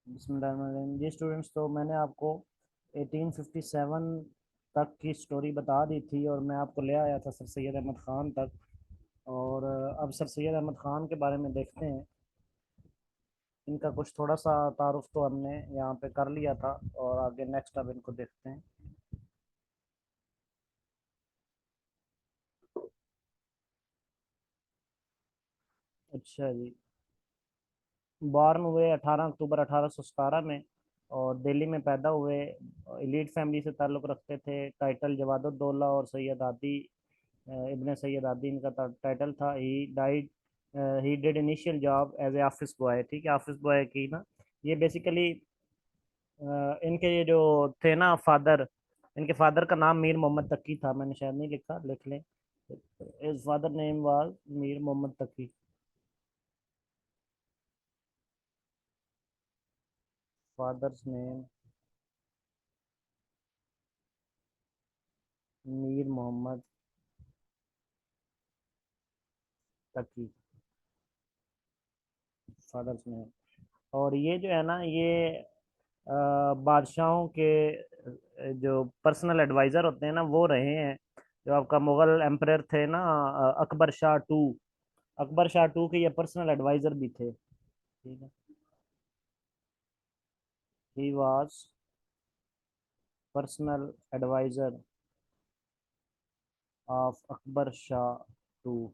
बिस्मिल्लाहिर्रहमानिर्रहीम। जी स्टूडेंट्स, तो मैंने आपको 1857 तक की स्टोरी बता दी थी और मैं आपको ले आया था सर सैयद अहमद ख़ान तक। और अब सर सैयद अहमद ख़ान के बारे में देखते हैं। इनका कुछ थोड़ा सा तारुफ तो हमने यहाँ पे कर लिया था और आगे नेक्स्ट अब इनको देखते हैं। अच्छा जी। बॉर्न हुए 18 अक्टूबर 1817 में और दिल्ली में पैदा हुए। एलीट फैमिली से ताल्लुक़ रखते थे। टाइटल जवादुद्दौला और सैयद आदि इब्ने सैयद आदि इनका टाइटल था। He did initial job as a office boy. ठीक है, ऑफिस बॉय की ना, ये बेसिकली इनके ये जो थे ना फादर, इनके फादर का नाम मीर मोहम्मद तकी था। मैंने शायद नहीं लिखा, लिख लें। His father name was Mir Mohammad Taqi. Father's name Mir Mohammad Taqi, father's name. और ये जो है ना, ये बादशाहों के जो पर्सनल एडवाइज़र होते हैं ना, वो रहे हैं। जो आपका मुगल एम्परर थे ना, अकबर शाह टू, अकबर शाह टू के ये पर्सनल एडवाइज़र भी थे। ठीक है, he was personal adviser of Akbar Shah two.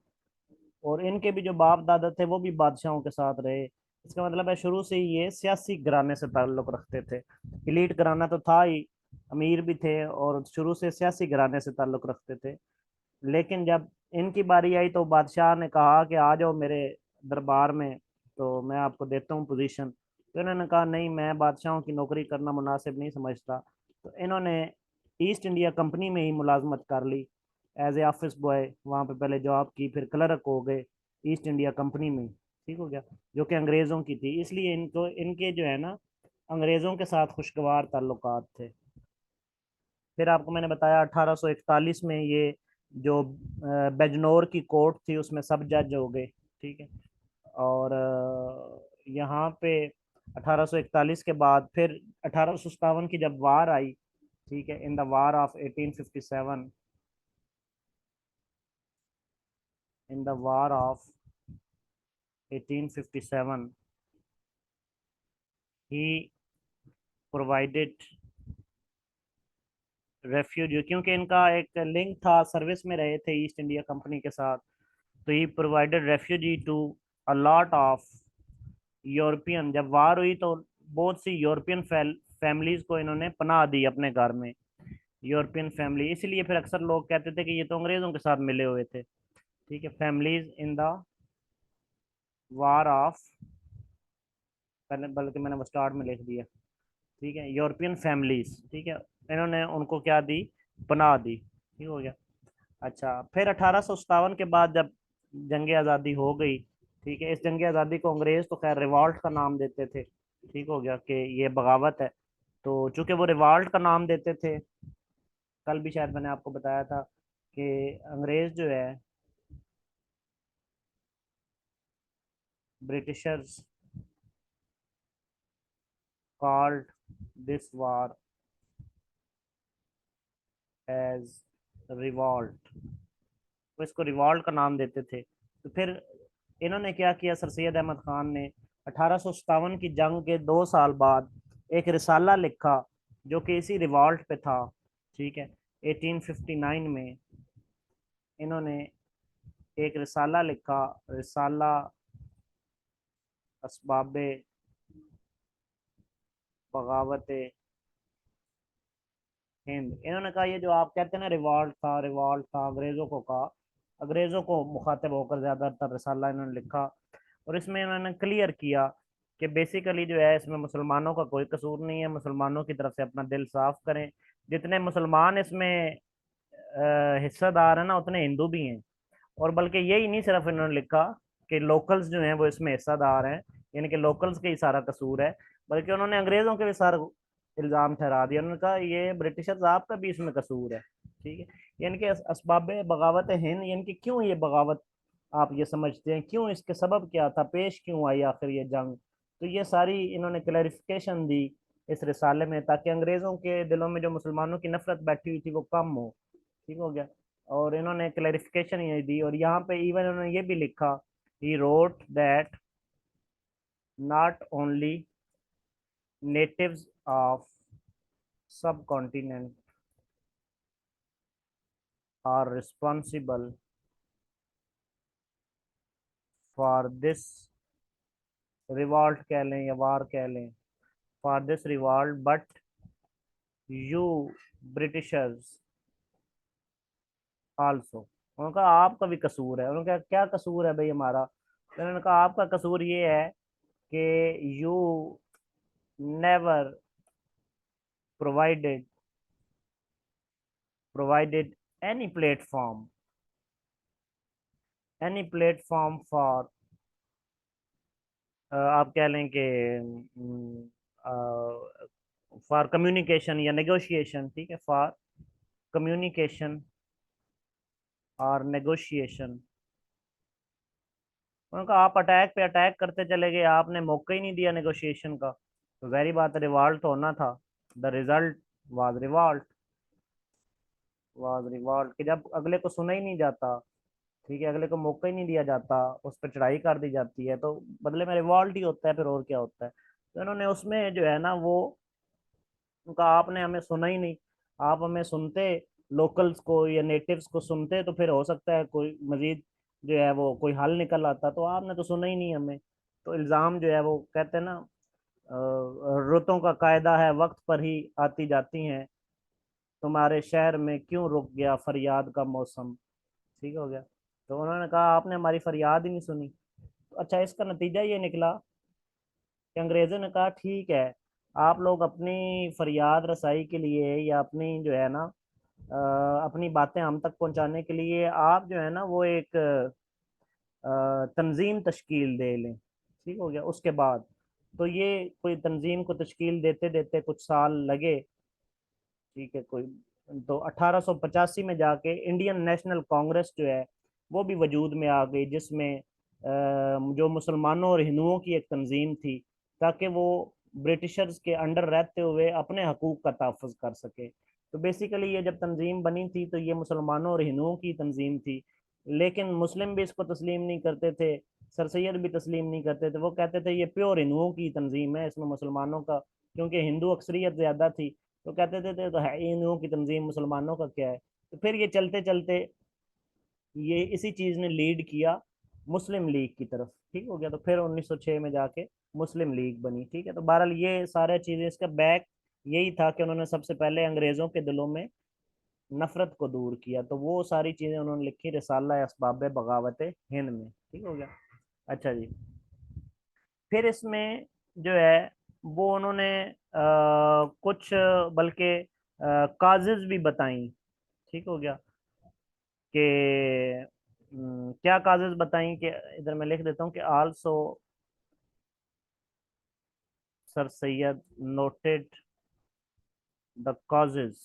और इनके भी जो बाप दादा थे वो भी बादशाहों के साथ रहे। इसका मतलब है शुरू से ही ये सियासी घराने से ताल्लुक़ रखते थे। इलीट घराना तो था ही, अमीर भी थे और शुरू से सियासी घराने से ताल्लुक़ रखते थे। लेकिन जब इनकी बारी आई तो बादशाह ने कहा कि आ जाओ मेरे दरबार में, तो मैं आपको देता हूँ पोजीशन। तो इन्होंने कहा नहीं, मैं बादशाहों की नौकरी करना मुनासिब नहीं समझता। तो इन्होंने ईस्ट इंडिया कंपनी में ही मुलाजमत कर ली एज ए ऑफिस बॉय। वहाँ पे पहले जॉब की, फिर क्लर्क हो गए ईस्ट इंडिया कंपनी में। ठीक हो गया, जो कि अंग्रेज़ों की थी। इसलिए इनको, इनके जो है ना, अंग्रेज़ों के साथ खुशगवार ताल्लुकात थे। फिर आपको मैंने बताया 1841 में ये जो बेजनौर की कोर्ट थी उसमें सब जज हो गए। ठीक है। और यहाँ पे 1841 के बाद फिर 1857 की जब वार आई, ठीक है, in the war of 1857, in the war of 1857 he provided refuge, क्योंकि इनका एक लिंक था, सर्विस में रहे थे ईस्ट इंडिया कंपनी के साथ। तो ही provided refugee to a lot of European. जब वार हुई तो बहुत सी यूरोपियन फैमिलीज को इन्होंने पनाह दी अपने घर में। यूरोपियन फैमिली, इसलिए फिर अक्सर लोग कहते थे कि ये तो अंग्रेजों के साथ मिले हुए थे। ठीक है, families in the war of, पहले बल्कि मैंने वो स्टार्ट में लिख दिया। ठीक है, यूरोपियन फैमिलीज। ठीक है, इन्होंने उनको क्या दी, पनाह दी। ठीक हो गया। अच्छा, फिर 1857 के बाद जब जंग आज़ादी हो गई, ठीक है, इस जंग आज़ादी को अंग्रेज तो खैर रिवॉल्ट का नाम देते थे। ठीक हो गया कि ये बगावत है। तो चूंकि वो रिवॉल्ट का नाम देते थे, कल भी शायद मैंने आपको बताया था कि अंग्रेज जो है, Britishers called this war as revolt. वो इसको रिवॉल्ट का नाम देते थे। तो फिर इन्होंने क्या किया, सर सैयद अहमद खान ने 1857 की जंग के 2 साल बाद एक रिसाला लिखा जो कि इसी रिवॉल्ट पे था। ठीक है, 1859 में इन्होंने एक रिसाला लिखा, रिसाला असबाबे बगावत हिंद। इन्होंने कहा ये जो आप कहते हैं ना रिवॉल्ट था, रिवॉल्ट था, अंग्रेजों को कहा, अंग्रेजों को मुखातिब होकर ज्यादातर रिसाला इन्होंने लिखा। और इसमें इन्होंने क्लियर किया कि बेसिकली जो है इसमें मुसलमानों का कोई कसूर नहीं है, मुसलमानों की तरफ से अपना दिल साफ करें। जितने मुसलमान इसमें हिस्सेदार हैं ना, उतने हिंदू भी हैं। और बल्कि यही नहीं, सिर्फ इन्होंने लिखा कि लोकल्स जो हैं वो इसमें हिस्सेदार हैं, यानी कि लोकल्स का ही सारा कसूर है, बल्कि उन्होंने अंग्रेजों के भी सारा इल्जाम ठहरा दिया। उन्होंने कहा ये ब्रिटिशर्स आपका भी इसमें कसूर है। ठीक है, यानी कि असबाब बगावत हिंद, यानी कि क्यों ये बगावत आप ये समझते हैं, क्यों, इसके सबब क्या था, पेश क्यों आई आखिर ये जंग। तो ये सारी इन्होंने क्लैरिफिकेशन दी इस रिसाले में, ताकि अंग्रेज़ों के दिलों में जो मुसलमानों की नफरत बैठी हुई थी वो कम हो। ठीक हो गया। और इन्होंने क्लैरिफिकेशन ये दी, और यहाँ पे इवन इन्होंने ये भी लिखा, he wrote that not only natives of subcontinent are responsible for this revolt कह लें या वार कह लें, for this revolt, but you Britishers also। उनका आपका भी कसूर है। उनका क्या कसूर है भाई हमारा? तो उन्होंने कहा आपका कसूर ये है कि you never provided provided any platform any platform for आप कह लें कि फॉर कम्युनिकेशन या नेगोशिएशन। ठीक है, फॉर कम्युनिकेशन और नेगोशिएशन। उनका आप अटैक पे अटैक करते चले गए, आपने मौका ही नहीं दिया नेगोशिएशन का। तो वैरी बात है, रिवॉल्ट होना था। द रिजल्ट वाज रिवॉल्ट, कि जब अगले को सुना ही नहीं जाता, ठीक है, अगले को मौका ही नहीं दिया जाता, उस पर चढ़ाई कर दी जाती है, तो बदले में रिवॉल्ट ही होता है, फिर और क्या होता है। तो इन्होंने उसमें जो है ना वो उनका, आपने हमें सुना ही नहीं। आप हमें सुनते, लोकल्स को या नेटिव्स को सुनते, तो फिर हो सकता है कोई मजीद जो है वो कोई हल निकल आता, तो आपने तो सुना ही नहीं हमें। तो इल्ज़ाम जो है वो कहते हैं ना, रुतों का कायदा है वक्त पर ही आती जाती हैं, तुम्हारे शहर में क्यों रुक गया फरियाद का मौसम। ठीक हो गया। तो उन्होंने कहा आपने हमारी फरियाद ही नहीं सुनी। तो अच्छा, इसका नतीजा ये निकला कि अंग्रेज़ों ने कहा ठीक है, आप लोग अपनी फरियाद रसाई के लिए या अपनी जो है ना अपनी बातें हम तक पहुंचाने के लिए आप जो है ना वो एक तंजीम तश्कील दे लें। ठीक हो गया। उसके बाद तो ये कोई तंजीम को तश्कील देते देते कुछ साल लगे। ठीक है, कोई तो 1885 में जाके इंडियन नेशनल कांग्रेस जो है वो भी वजूद में आ गई, जिसमें जो मुसलमानों और हिंदुओं की एक तंजीम थी, ताकि वो ब्रिटिशर्स के अंडर रहते हुए अपने हकूक का तहफ़्फ़ुज़ कर सके। तो बेसिकली ये जब तंजीम बनी थी तो ये मुसलमानों और हिंदुओं की तंजीम थी, लेकिन मुस्लिम भी इसको तस्लीम नहीं करते थे, सर सैयद भी तस्लीम नहीं करते थे। वो कहते थे ये प्योर हिंदुओं की तंजीम है, इसमें मुसलमानों का, क्योंकि हिंदू अक्सरियत ज़्यादा थी, तो कहते थे तो है हिंदुओं की तंजीम, मुसलमानों का क्या है। तो फिर ये चलते चलते ये इसी चीज़ ने लीड किया मुस्लिम लीग की तरफ। ठीक हो गया। तो फिर 1906 में जाके मुस्लिम लीग बनी। ठीक है। तो बहरहाल ये सारे चीज़ें, इसका बैक यही था कि उन्होंने सबसे पहले अंग्रेज़ों के दिलों में नफरत को दूर किया। तो वो सारी चीज़ें उन्होंने लिखी रिसाला असबाब बगावत हिंद में। ठीक हो गया। अच्छा जी। फिर इसमें जो है वो उन्होंने कुछ बल्कि काजेज भी बताई। ठीक हो गया कि क्या काजेज बताई, कि इधर मैं लिख देता हूँ कि also sir Syed noted the causes,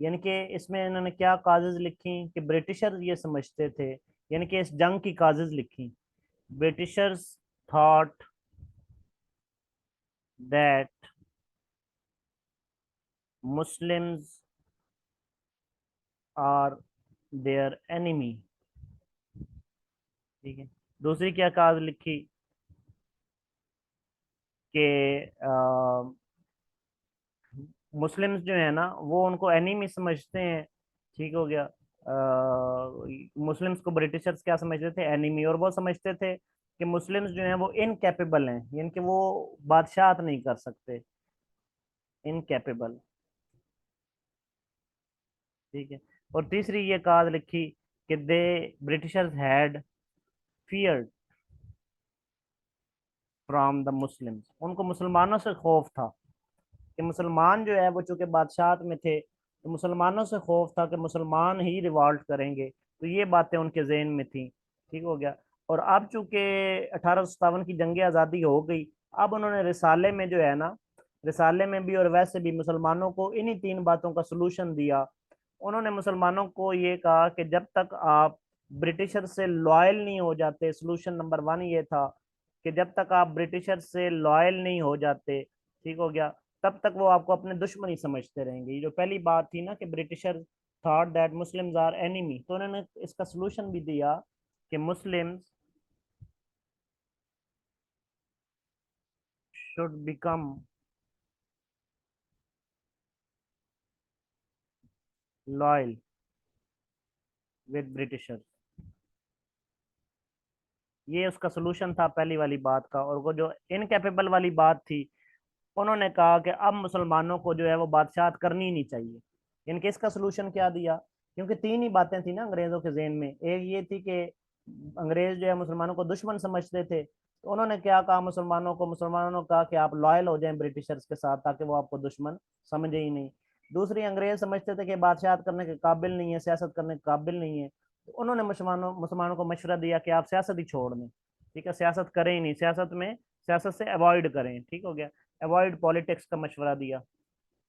यानी कि इसमें इन्होंने क्या काजेज लिखी कि ब्रिटिशर्स ये समझते थे, यानी कि इस जंग की काजेज लिखी। Britishers thought that Muslims are their enemy. ठीक है। दूसरी क्या काज लिखी कि मुस्लिम्स जो है ना वो उनको एनिमी समझते हैं। ठीक हो गया। मुस्लिम्स को ब्रिटिशर्स क्या समझते थे? एनिमी। और वो समझते थे कि मुस्लिम्स जो हैं वो इनकैपेबल हैं, यानी कि वो बादशाहत नहीं कर सकते, इनकैपेबल। ठीक है। और तीसरी ये काज लिखी कि they Britishers had feared from the Muslims, उनको मुसलमानों से खौफ था कि मुसलमान जो है वो चूंकि बादशाहत में थे, तो मुसलमानों से खौफ था कि मुसलमान ही रिवॉल्ट करेंगे। तो ये बातें उनके जहन में थी। ठीक हो गया। और अब चूंकि 1857 की जंग आज़ादी हो गई, अब उन्होंने रिसाले में जो है ना, रिसाले में भी और वैसे भी मुसलमानों को इन्हीं तीन बातों का सलूशन दिया। उन्होंने मुसलमानों को ये कहा कि जब तक आप ब्रिटिशर से लॉयल नहीं हो जाते, सोल्यूशन नंबर वन ये था कि जब तक आप ब्रिटिशर से लॉयल नहीं हो जाते, ठीक हो गया, तब तक वो आपको अपने दुश्मन ही समझते रहेंगे। ये जो पहली बात थी ना कि Britisher thought that Muslims are enemy, तो उन्होंने इसका सोल्यूशन भी दिया कि Muslims should become loyal with Britisher. ये उसका सोल्यूशन था पहली वाली बात का। और वो जो इनकेपेबल वाली बात थी, उन्होंने कहा कि अब मुसलमानों को जो है वो बादशाहत करनी ही नहीं चाहिए। इनके इसका सोल्यूशन क्या दिया, क्योंकि तीन ही बातें थी ना अंग्रेजों के ज़हन में। एक ये थी कि अंग्रेज जो है मुसलमानों को दुश्मन समझते थे, तो उन्होंने क्या कहा मुसलमानों ने कहा कि आप लॉयल हो जाएं ब्रिटिशर्स के साथ, ताकि वो आपको दुश्मन समझे ही नहीं। दूसरी, अंग्रेज समझते थे कि बादशाहत करने के काबिल नहीं है, सियासत करने के काबिल नहीं है, तो उन्होंने मुसलमानों को मशवरा दिया कि आप सियासत ही छोड़ दें, ठीक है, सियासत करें ही नहीं, सियासत से अवॉइड करें, ठीक हो गया, अवॉइड पॉलिटिक्स का मशवरा दिया,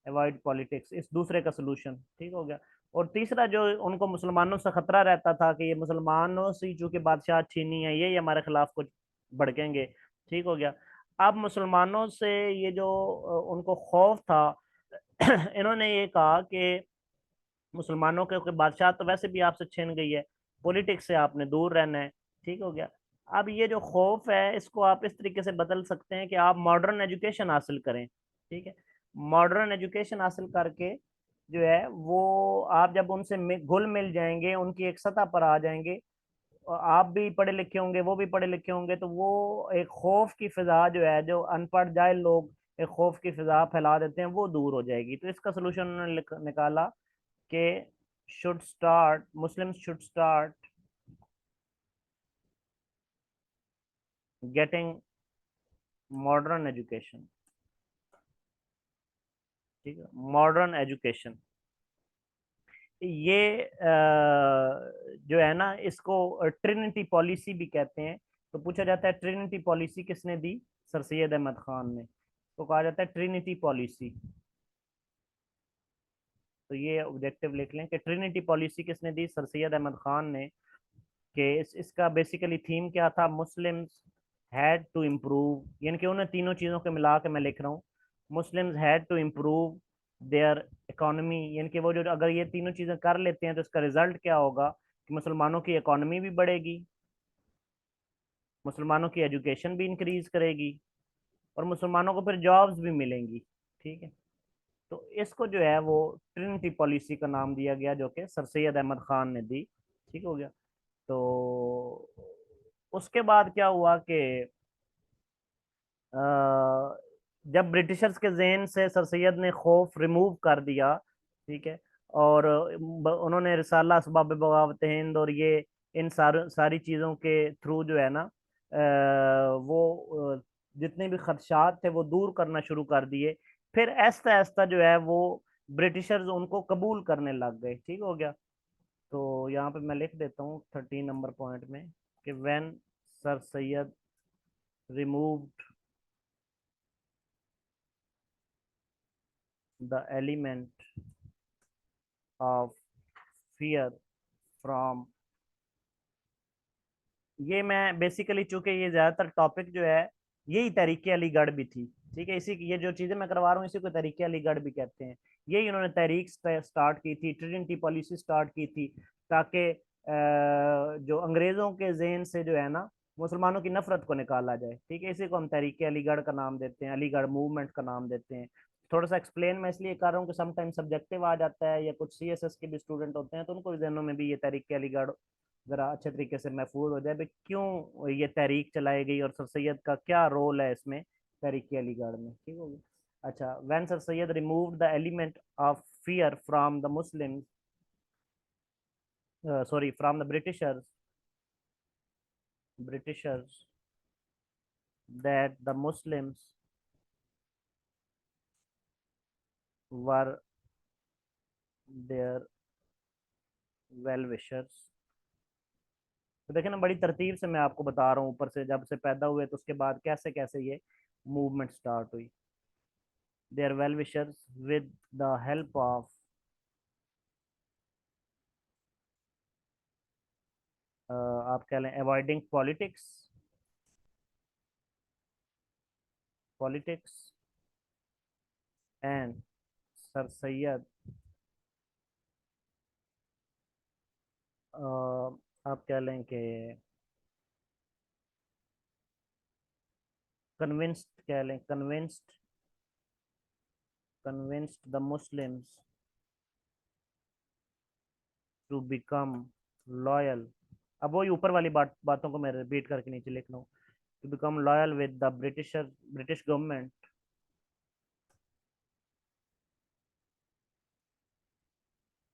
अवॉइड पॉलिटिक्स, इस दूसरे का सोल्यूशन, ठीक हो गया। और तीसरा, जो उनको मुसलमानों से खतरा रहता था कि ये मुसलमानों से चूंकि बादशाह छीनी है, ये हमारे खिलाफ कुछ भड़केंगे, ठीक हो गया। अब मुसलमानों से ये जो उनको खौफ था, इन्होंने ये कहा कि मुसलमानों के बादशाह तो वैसे भी आपसे छिन गई है, पॉलिटिक्स से आपने दूर रहना है, ठीक हो गया। अब ये जो खौफ है, इसको आप इस तरीके से बदल सकते हैं कि आप मॉडर्न एजुकेशन हासिल करें, ठीक है। मॉडर्न एजुकेशन हासिल करके जो है वो, आप जब उनसे घुल मिल जाएंगे, उनकी एक सतह पर आ जाएंगे, और आप भी पढ़े लिखे होंगे, वो भी पढ़े लिखे होंगे, तो वो एक खौफ की फिजा जो है, जो अनपढ़ जाहिल लोग एक खौफ की फिजा फैला देते हैं, वो दूर हो जाएगी। तो इसका सोल्यूशन उन्होंने निकाला कि Muslims should start getting modern education, ठीक है, मॉडर्न एजुकेशन। ये जो है ना, इसको ट्रिनिटी पॉलिसी भी कहते हैं। तो पूछा जाता है ट्रिनिटी पॉलिसी किसने दी, सर सैयद अहमद खान ने, तो कहा जाता है ट्रिनिटी पॉलिसी। तो ये ऑब्जेक्टिव लिख लें कि ट्रिनिटी पॉलिसी किसने दी, सर सैयद अहमद खान ने। कि इसका बेसिकली थीम क्या था, मुस्लिम्स हैड टू इम्प्रूव, यानी कि उन्हें तीनों चीज़ों के मिला के मैं लिख रहा हूँ, Muslims had to improve their economy, यानी कि वो जो अगर ये तीनों चीज़ें कर लेते हैं तो इसका रिजल्ट क्या होगा कि मुसलमानों की इकोनॉमी भी बढ़ेगी, मुसलमानों की एजुकेशन भी इंक्रीज करेगी, और मुसलमानों को फिर जॉब्स भी मिलेंगी, ठीक है। तो इसको जो है वो ट्रिनिटी पॉलिसी का नाम दिया गया, जो कि सर सैयद अहमद खान ने दी, ठीक हो गया। तो उसके बाद क्या हुआ कि जब ब्रिटिशर्स के जहन से सर सैयद ने खौफ रिमूव कर दिया, ठीक है, और उन्होंने रिसाला असबाब बगावत हिंद और ये इन सारी चीज़ों के थ्रू जो है ना, वो जितने भी खदशात थे वो दूर करना शुरू कर दिए। फिर ऐसा ऐसा जो है वो ब्रिटिशर्स उनको कबूल करने लग गए, ठीक हो गया। तो यहाँ पे मैं लिख देता हूँ 13 नंबर पॉइंट में कि when sir Syed removed the element of fear from, ये मैं बेसिकली, चूंकि ये ज्यादातर टॉपिक जो है यही तहरीक अलीगढ़ भी थी, ठीक है, इसी ये जो चीजें मैं करवा रहा हूँ इसी को तहरीक अलीगढ़ भी कहते हैं। यही इन्होंने तहरीक स्टार्ट की थी, ट्रिनिटी पॉलिसी स्टार्ट की थी, ताकि जो अंग्रेजों के जहन से जो है ना मुसलमानों की नफरत को निकाला जाए, ठीक है। इसी को हम तहरीक अलीगढ़ का नाम देते हैं, अलीगढ़ मूवमेंट का नाम देते हैं। थोड़ा सा एक्सप्लेन मैं इसलिए कर रहा हूँ कि समटाइम सब्जेक्टिव आ जाता है, या कुछ सीएसएस के भी स्टूडेंट होते हैं, तो उनको भी जहनों में भी ये तहरीक अलीगढ़ जरा अच्छे तरीके से महफूज हो जाए भाई, क्यों ये तहरीक चलाई गई और सर सैयद का क्या रोल है इसमें तहरीक अलीगढ़ में, ठीक हो गया। अच्छा, when sir Syed removed the element of fear from the Muslims, sorry, from the Britishers, that the Muslims were their well wishers। तो देखें ना, बड़ी तरतीब से मैं आपको बता रहा हूँ, ऊपर से जब से पैदा हुए तो उसके बाद कैसे कैसे ये मूवमेंट स्टार्ट हुई। Their well wishers with the help, आप कह लें avoiding politics, politics and Sir Syed, आप कह लें कि कन्विंस्ड, कह लें convinced, convinced the Muslims to become loyal. अब वही ऊपर वाली बातों को मैं रिपीट करके नीचे लिख रहा हूँ। To become loyal with the British government,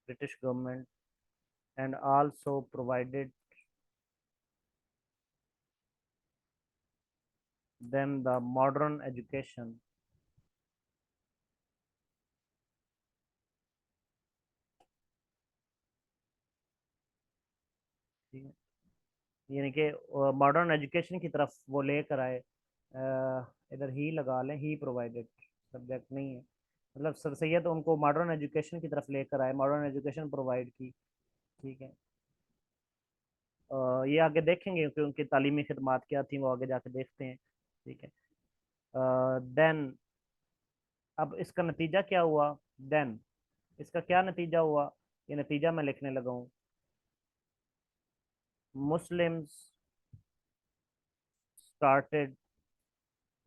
British government and also provided them the modern education. ठीक है, यानी कि मॉडर्न एजुकेशन की तरफ वो लेकर आए। इधर ही लगा लें, ही प्रोवाइडेड, सब्जेक्ट नहीं है, मतलब सर सैयद उनको मॉडर्न एजुकेशन की तरफ लेकर आए, मॉडर्न एजुकेशन प्रोवाइड की। ठीक है, ये आगे देखेंगे कि उनकी तालीमी खिदमात क्या थी, वो आगे जाके देखते हैं। ठीक है, देन अब इसका नतीजा क्या हुआ, देन इसका क्या नतीजा हुआ, ये नतीजा मैं लिखने लगा हूँ। Muslims started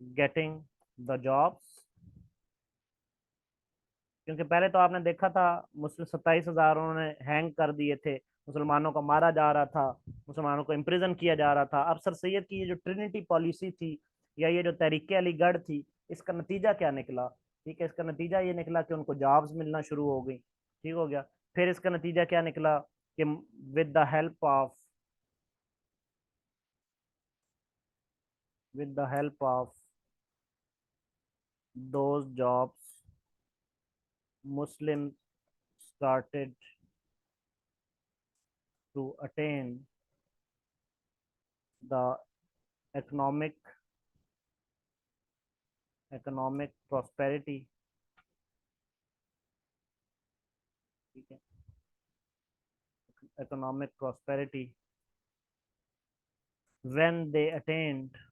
getting the jobs, क्योंकि पहले तो आपने देखा था मुस्लिम 27,000 उन्होंने हैंग कर दिए थे, मुसलमानों को मारा जा रहा था, मुसलमानों को इम्प्रिजन किया जा रहा था। अब सर सैयद की ये जो ट्रिनिटी पॉलिसी थी, या ये जो तहरीक अलीगढ़ थी, इसका नतीजा क्या निकला। ठीक है, इसका नतीजा ये निकला कि उनको जॉब्स मिलना शुरू हो गई। ठीक हो गया। फिर इसका नतीजा क्या निकला कि with the help of those jobs Muslim started to attain the economic economic prosperity। ठीक है, economic prosperity when they attained,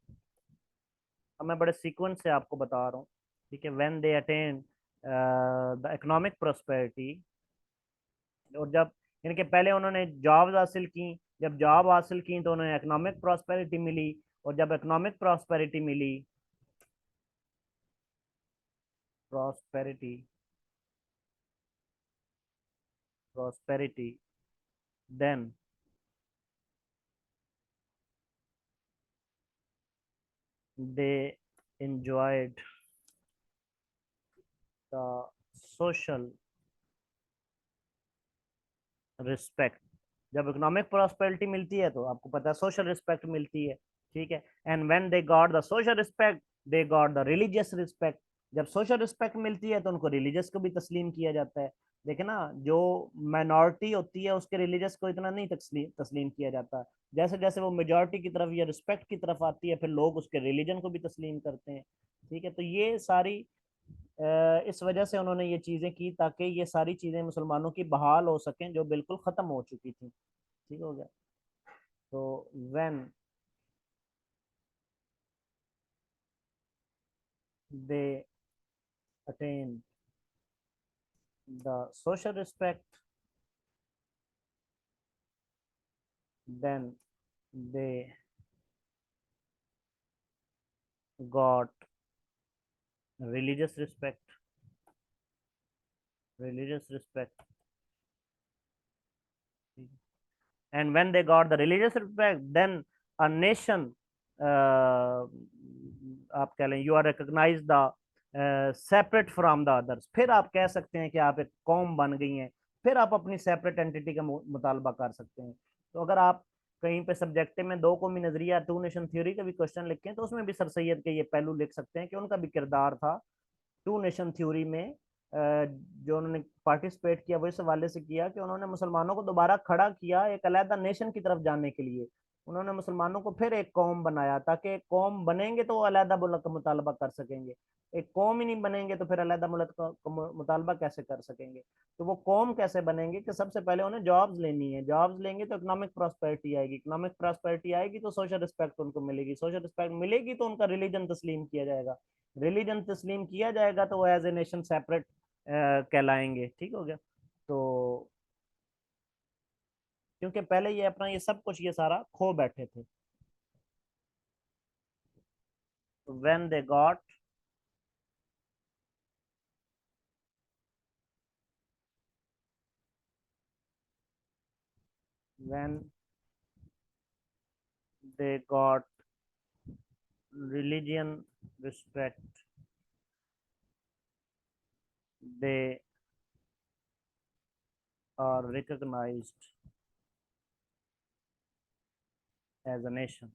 अब मैं बड़े सीक्वेंस से आपको बता रहा हूँ। ठीक है, when they attained the economic prosperity, और जब यानी कि पहले उन्होंने जॉब्स हासिल की, जब जॉब हासिल की तो उन्हें इकोनॉमिक प्रॉस्पेरिटी मिली, और जब इकोनॉमिक प्रॉस्पेरिटी मिली, prosperity prosperity then they enjoyed the social respect. जब इकोनॉमिक प्रॉस्पेरिटी मिलती है तो आपको पता है सोशल रिस्पेक्ट मिलती है। ठीक है, and when they got the social respect they got the religious respect. जब सोशल रिस्पेक्ट मिलती है तो उनको रिलीजियस को भी तस्लीम किया जाता है। देखे ना, जो माइनॉरिटी होती है उसके रिलीजियस को इतना नहीं तस्लीम किया जाता। जैसे जैसे वो मेजॉरिटी की तरफ या रिस्पेक्ट की तरफ आती है, फिर लोग उसके रिलीजन को भी तस्लीम करते हैं। ठीक है, तो ये सारी इस वजह से उन्होंने ये चीज़ें की ताकि ये सारी चीज़ें मुसलमानों की बहाल हो सकें जो बिल्कुल ख़त्म हो चुकी थी। ठीक हो गया। तो when they attain the social respect then they got religious respect, religious respect. and when they got the religious respect then a nation, आप कह लें you are recognized the separate from the others। फिर आप कह सकते हैं कि आप एक कौम बन गई हैं, फिर आप अपनी सेपरेट एंटिटी का मुतालबा कर सकते हैं। तो अगर आप कहीं पे सब्जेक्ट में दो कौमी नजरिया टू नेशन थ्योरी का भी क्वेश्चन लिखें तो उसमें भी सर सैयद के ये पहलू लिख सकते हैं कि उनका भी किरदार था टू नेशन थ्योरी में। जो उन्होंने पार्टिसिपेट किया वो इस हवाले से किया कि उन्होंने मुसलमानों को दोबारा खड़ा किया एक अलहदा नेशन की तरफ जाने के लिए। उन्होंने मुसलमानों को फिर एक कौम बनाया, ताकि एक कौम बनेंगे तो वो अलहदा मुल्क का मुतालबा कर सकेंगे। एक कौम ही नहीं बनेंगे तो फिर अलहदा मुल्क का मुतालबा कैसे कर सकेंगे। तो वो कौम कैसे बनेंगे कि सबसे पहले उन्हें जॉब्स लेनी है, जॉब्स लेंगे तो इकोनॉमिक प्रॉस्पेरिटी आएगी, इकोनॉमिक प्रॉस्पेरिटी आएगी तो सोशल रिस्पेक्ट उनको मिलेगी, सोशल रिस्पेक्ट मिलेगी तो उनका रिलीजन तस्लीम किया जाएगा, रिलीजन तस्लीम किया जाएगा तो वो एज ए नेशन सेपरेट कहलाएंगे। ठीक हो गया। तो क्योंकि पहले ये अपना ये सब कुछ ये सारा खो बैठे थे। when they got when they got religion respect, they are recognized as a nation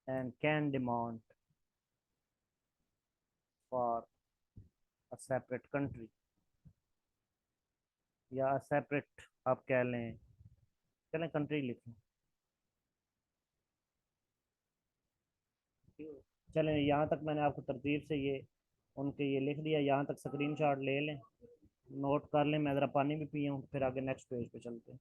and can demand for a separate country, या सेपरेट आप कह लें, चलें कंट्री लिखें। चलें, यहाँ तक मैंने आपको तरतीब से ये उनके ये लिख दिया, यहाँ तक स्क्रीनशॉट ले लें, नोट कर लें। मैं ज़रा पानी भी पिया हूँ, फिर आगे नेक्स्ट पेज पे चलते हैं।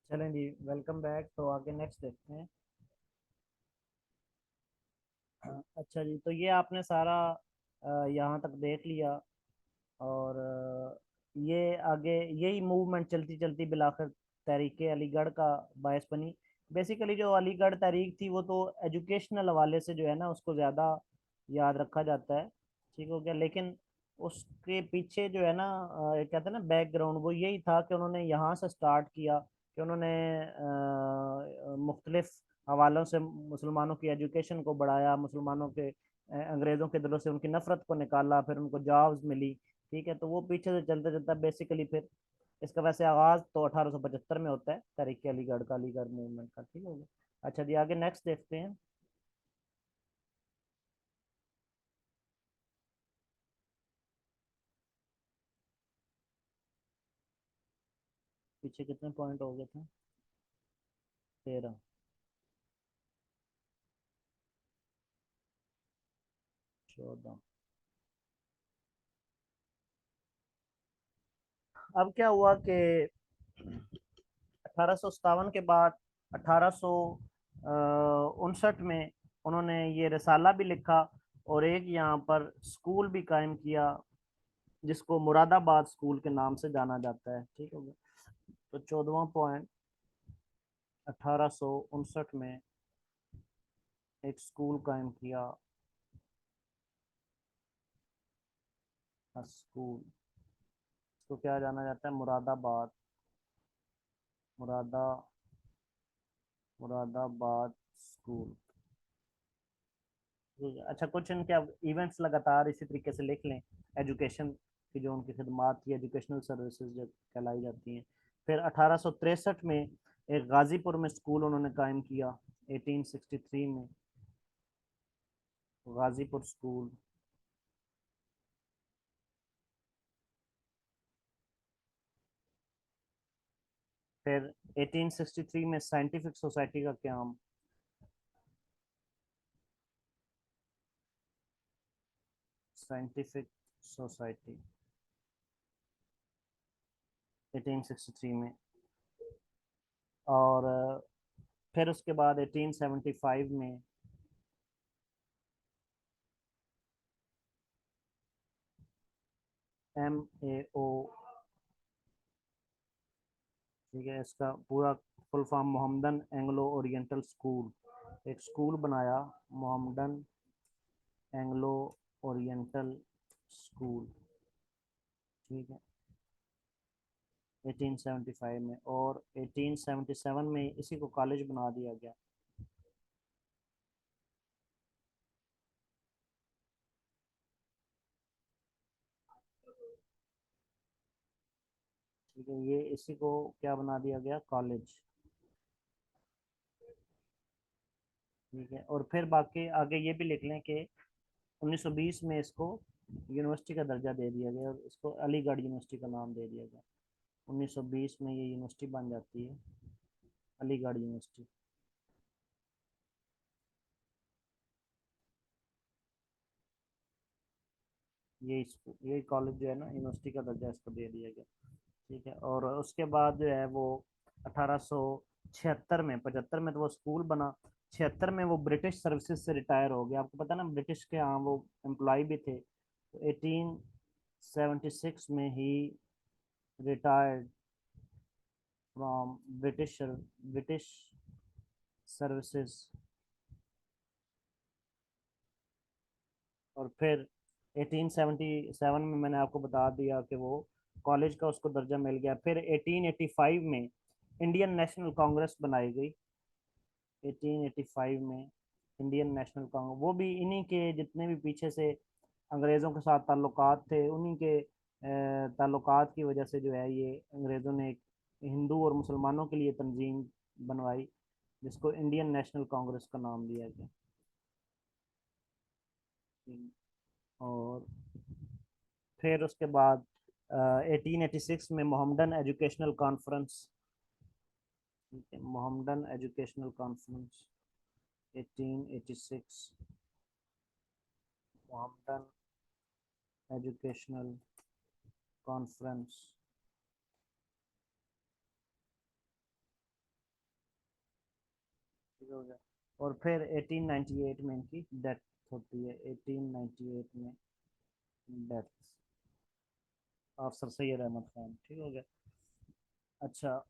चलें जी, वेलकम बैक। तो आगे नेक्स्ट देखते हैं। अच्छा जी, तो ये आपने सारा यहाँ तक देख लिया। और ये आगे यही मूवमेंट चलती चलती बिलाखिर तहरीक अलीगढ़ का बायस बनी। बेसिकली जो अलीगढ़ तहरीक थी वो तो एजुकेशनल हवाले से जो है ना उसको ज़्यादा याद रखा जाता है। ठीक हो गया, लेकिन उसके पीछे जो है ना कहते हैं ना बैकग्राउंड, वो यही था कि उन्होंने यहाँ से स्टार्ट किया कि उन्होंने मुख्तलिफ हवालों से मुसलमानों की एजुकेशन को बढ़ाया, मुसलमानों के अंग्रेज़ों के दिलों से उनकी नफ़रत को निकाला, फिर उनको जॉब्स मिली। ठीक है, तो वो पीछे से चलता चलता बेसिकली फिर इसका वैसे आगाज़ तो 1875 में होता है तहरीक अलीगढ़ का, अलीगढ़ मूवमेंट का। ठीक हो गया। अच्छा जी, आगे नेक्स्ट देखते हैं। पीछे कितने पॉइंट हो गए थे? 13। 14। अब क्या हुआ कि 1857 के बाद 1859 में उन्होंने ये रिसाला भी लिखा और एक यहाँ पर स्कूल भी कायम किया जिसको मुरादाबाद स्कूल के नाम से जाना जाता है। ठीक है। तो 14वां पॉइंट, 1859 में एक स्कूल कायम किया। स्कूल, इसको क्या जाना जाता है? मुरादाबाद। मुरादा मुरादाबाद स्कूल। ठीक है। अच्छा, कुछ इनके अब इवेंट्स लगातार इसी तरीके से लिख लें। एजुकेशन की जो उनकी खदमात थी, एजुकेशनल सर्विसेज जो कहलाई जाती हैं। फिर 1863 में एक गाजीपुर में स्कूल उन्होंने कायम किया, 1863 में गाजीपुर स्कूल। फिर 1863 में साइंटिफिक सोसाइटी का क्याम। साइंटिफिक सोसाइटी 1863 में। और फिर उसके बाद 1875 में MAO। ठीक है, इसका पूरा full form Mohammedan Anglo oriental school. एक स्कूल बनाया, मोहम्मदन एंग्लो ओरिएंटल स्कूल। ठीक है, 1875 में। और 1877 में इसी को कॉलेज बना दिया गया। ठीक है, ये इसी को क्या बना दिया गया? कॉलेज। ठीक है, और फिर बाकी आगे ये भी लिख लें कि 1920 में इसको यूनिवर्सिटी का दर्जा दे दिया गया और इसको अलीगढ़ यूनिवर्सिटी का नाम दे दिया गया। 1920 में ये यूनिवर्सिटी बन जाती है, अलीगढ़ यूनिवर्सिटी। यही कॉलेज जो है ना, यूनिवर्सिटी का दर्जा इसको दे दिया गया। ठीक है, और उसके बाद जो है वो 1876 में, 75 में तो वो स्कूल बना। 76 में वो ब्रिटिश सर्विसेज से रिटायर हो गया। आपको पता ना ब्रिटिश के यहाँ वो एम्प्लॉय भी थे। तो 1876 में ही रिटायर्ड फ्रॉम ब्रिटिश सर्विसेज। और फिर 1877 में मैंने आपको बता दिया कि वो कॉलेज का उसको दर्जा मिल गया। फिर 1885 में इंडियन नेशनल कांग्रेस बनाई गई। 1885 में इंडियन नेशनल कांग्रेस, वो भी इन्हीं के जितने भी पीछे से अंग्रेज़ों के साथ ताल्लुकात थे, उन्हीं के ताल्लुकात की वजह से जो है ये अंग्रेज़ों ने एक हिंदू और मुसलमानों के लिए तंजीम बनवाई जिसको इंडियन नेशनल कांग्रेस का नाम दिया गया। और फिर उसके बाद 1886 में Mohammedan educational conference. Mohammedan educational conference 1886। Mohammedan educational conference. ठीक हो गया। और फिर 1898 में इनकी डेथ होती है, 1898 में death of Sir Syed Ahmad Khan. ठीक हो गया। अच्छा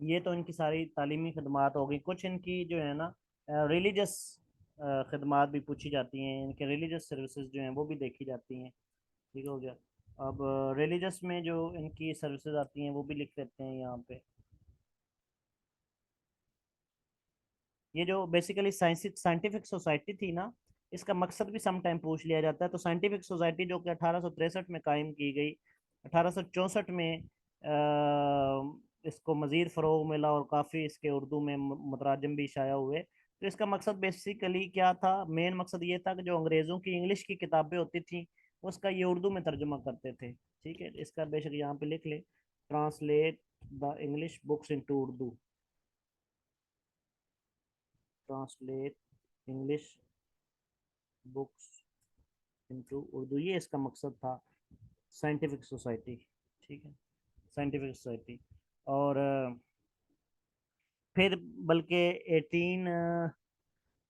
ये तो इनकी सारी तालीमी खदमात हो गई। कुछ इनकी जो है ना रिलीजियस खदमात भी पूछी जाती हैं, इनके रिलीजियस सर्विसेज जो हैं वो भी देखी जाती हैं। ठीक हो गया। अब रिलीजियस में जो इनकी सर्विसेज आती हैं वो भी लिख लेते हैं यहाँ पे। ये जो बेसिकली साइंटिफिक सोसाइटी थी ना, इसका मकसद भी सम टाइम पूछ लिया जाता है। तो साइंटिफिक सोसाइटी जो कि 1863 में कायम की गई, 1864 में इसको मज़ीद फ़रोग मिला और काफ़ी इसके उर्दू में मुतराजम भी शाया हुए। तो इसका मकसद बेसिकली क्या था, मेन मकसद ये था कि जो अंग्रेज़ों की इंग्लिश की किताबें होती थी उसका ये उर्दू में तर्जुमा करते थे। ठीक है, इसका बेशक यहाँ पे लिख ले, translate the English books into Urdu, translate English books into Urdu, ये इसका मकसद था। साइंटिफिक सोसाइटी, ठीक है, साइंटिफिक सोसाइटी। और फिर बल्कि 18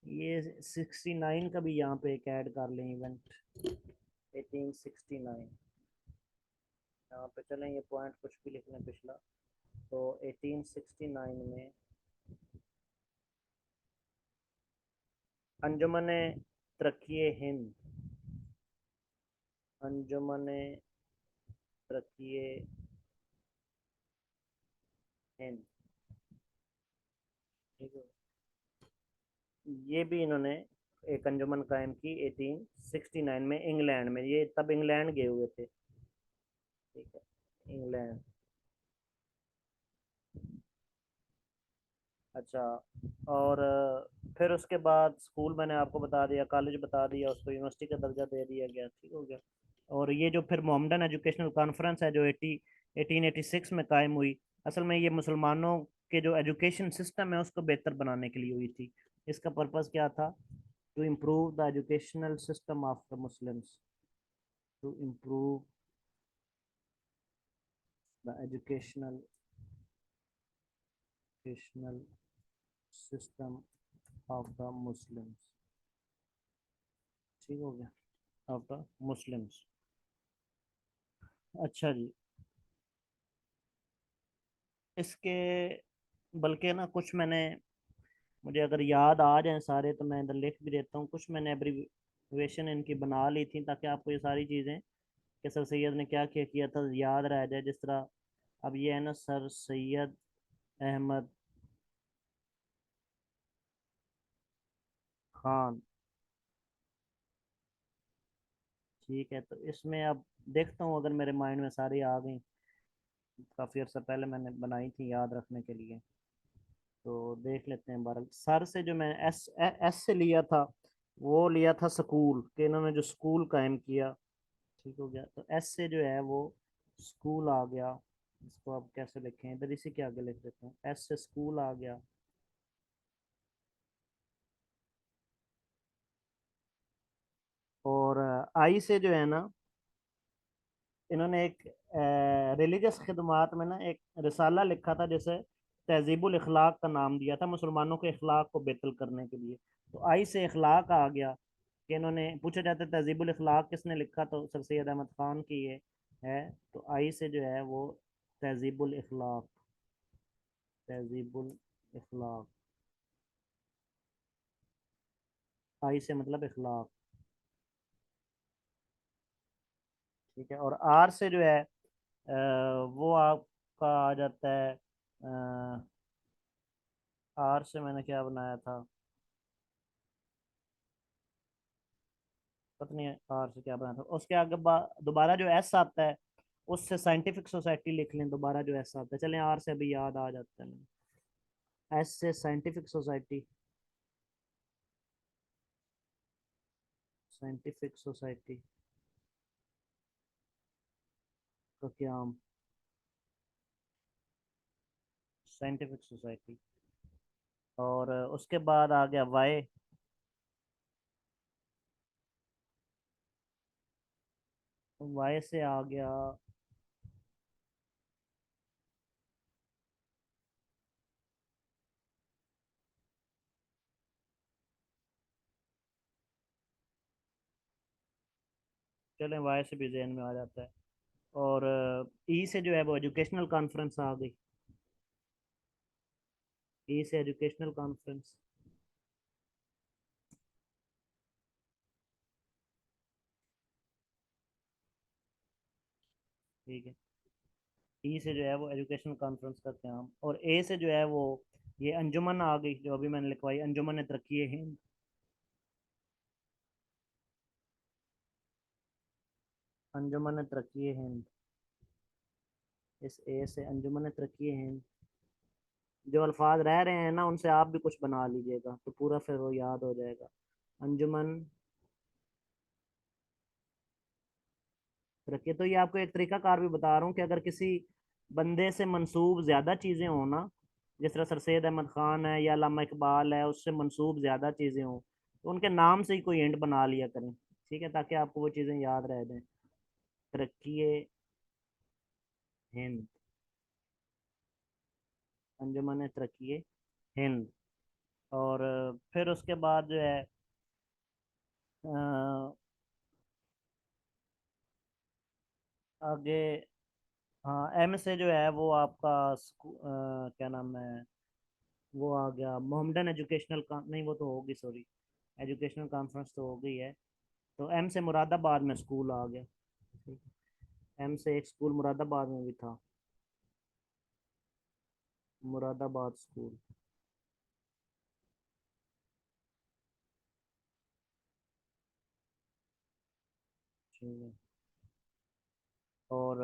ये 69 का भी यहाँ पे एक ऐड कर लें इवेंट, 1869। यहाँ पे चलें, ये पॉइंट कुछ भी लिख लें पिछला। तो 1869 में अंजुमन तरक्की हिंद, अंजुमन तरक्की हिंद, ठीक है, ये भी इन्होंने एक अंजुमन कायम की 1869 में इंग्लैंड में। ये तब इंग्लैंड गए हुए थे। ठीक है, इंग्लैंड। अच्छा, और फिर उसके बाद स्कूल मैंने आपको बता दिया, कॉलेज बता दिया, उसको यूनिवर्सिटी का दर्जा दे दिया गया। ठीक हो गया। और ये जो फिर मोहम्मदन एजुकेशनल कॉन्फ्रेंस है जो 1886 में कायम हुई, असल में ये मुसलमानों के जो एजुकेशन सिस्टम है उसको बेहतर बनाने के लिए हुई थी। इसका पर्पज़ क्या था? To improve the educational system of the Muslims, to improve the educational system of the Muslims. ठीक हो गया, ऑफ द मुस्लिम्स। अच्छा जी, इसके बल्कि ना कुछ मैंने, मुझे अगर याद आ जाए सारे तो मैं इधर लिख भी देता हूँ। कुछ मैंने एब्रीवेशन इनकी बना ली थी ताकि आपको ये सारी चीज़ें कि सर सैयद ने क्या क्या किया था याद रह जाए। जिस तरह अब ये है ना, सर सैयद अहमद खान। ठीक है, तो इसमें अब देखता हूँ अगर मेरे माइंड में सारी आ गई। काफ़ी अर्सा पहले मैंने बनाई थी याद रखने के लिए, तो देख लेते हैं। बारह सर से जो मैं एस से लिया था, वो लिया था स्कूल के, इन्होंने जो स्कूल कायम किया। ठीक हो गया। तो एस से जो है वो स्कूल आ गया। इसको अब कैसे लिखें, इधर इसी के आगे लिख देते हैं, एस से स्कूल आ गया। और आई से जो है ना, इन्होंने एक रिलीजियस खिदमात में ना एक रिसाला लिखा था जैसे तहजीबुल इखलाक का नाम दिया था, मुसलमानों के इखलाक को बेहतर करने के लिए। तो आई से इखलाक आ गया कि इन्होंने, पूछा जाता है तहजीबुल इखलाक किसने लिखा, तो सर सैयद अहमद खान की ये है। तो आई से जो है वो तहजीबुल इखलाक, तहजीबुल इखलाक, आई से मतलब इखलाक। ठीक है। और आर से जो है वो आपका आ जाता है, आर से मैंने क्या बनाया था, पता नहीं आर से क्या बनाया था। उसके आगे दोबारा जो एस आता है उससे साइंटिफिक सोसाइटी लिख लें, दोबारा जो एस आता है। चलें, आर से अभी याद आ जाता है, एस से साइंटिफिक सोसाइटी, साइंटिफिक सोसाइटी का क्याम, साइंटिफिक सोसाइटी। और उसके बाद आ गया वाई, वाई से आ गया चलें, वाई से भी जहन में आ जाता है। और ई से जो है वो एजुकेशनल कॉन्फ्रेंस आ गई। ई से एजुकेशनल कॉन्फ्रेंस। ठीक है। ई से जो है वो एजुकेशनल कॉन्फ्रेंस का क्याम। और ए से जो है वो ये अंजुमन आ गई, जो अभी मैंने लिखवाई, अंजुमन तरक्की हिंद। अंजुमन तरक्की हिंद। इस ए से अंजुमन तरक्की हिंद। जो अल्फाज रह रहे हैं ना, उनसे आप भी कुछ बना लीजिएगा तो पूरा फिर वो याद हो जाएगा। अंजुमन तरक्की। तो ये आपको एक तरीकाकार भी बता रहा हूँ कि अगर किसी बंदे से मंसूब ज़्यादा चीज़ें हो ना, जिस तरह सर सैयद अहमद ख़ान है या अल्लामा इकबाल है, उससे मंसूब ज़्यादा चीज़ें हों, तो उनके नाम से ही कोई एंड बना लिया करें। ठीक है, ताकि आपको वो चीज़ें याद रह जाएं। तरक्की हिंद। अंजुमन तरक्की हिंद। और फिर उसके बाद जो है अ, आगे, हाँ, एम से जो है वो आपका क्या नाम है, वो आ गया मोहम्मदन एजुकेशनल नहीं, वो तो होगी, सॉरी, एजुकेशनल कॉन्फ्रेंस तो हो गई है। तो एम से मुरादाबाद में स्कूल आ गया। ठीक। एम से एक स्कूल मुरादाबाद में भी था, मुरादाबाद स्कूल। ठीक है। और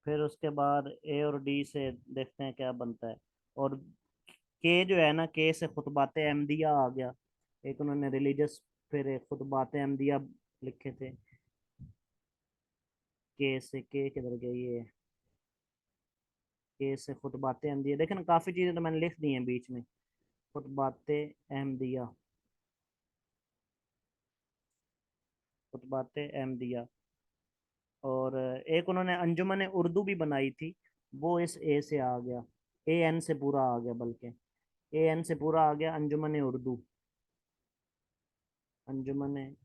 फिर उसके बाद ए और डी से देखते हैं क्या बनता है। और के जो है ना, के से खुतबात अहमदिया आ गया। एक उन्होंने रिलीजियस, फिर एक खुतबात अहमदिया लिखे थे। के से के किधर गई है, के से खुतबात अहमदिया। देखें ना, काफ़ी चीज़ें तो मैंने लिख दी हैं बीच में। खुतबात अहमदिया, खुतबात अहमदिया। और एक उन्होंने अंजुमन उर्दू भी बनाई थी, वो इस ए से आ गया। ए एन से पूरा आ गया, बल्कि ए एन से पूरा आ गया, अंजुमन उर्दू। अंजुमन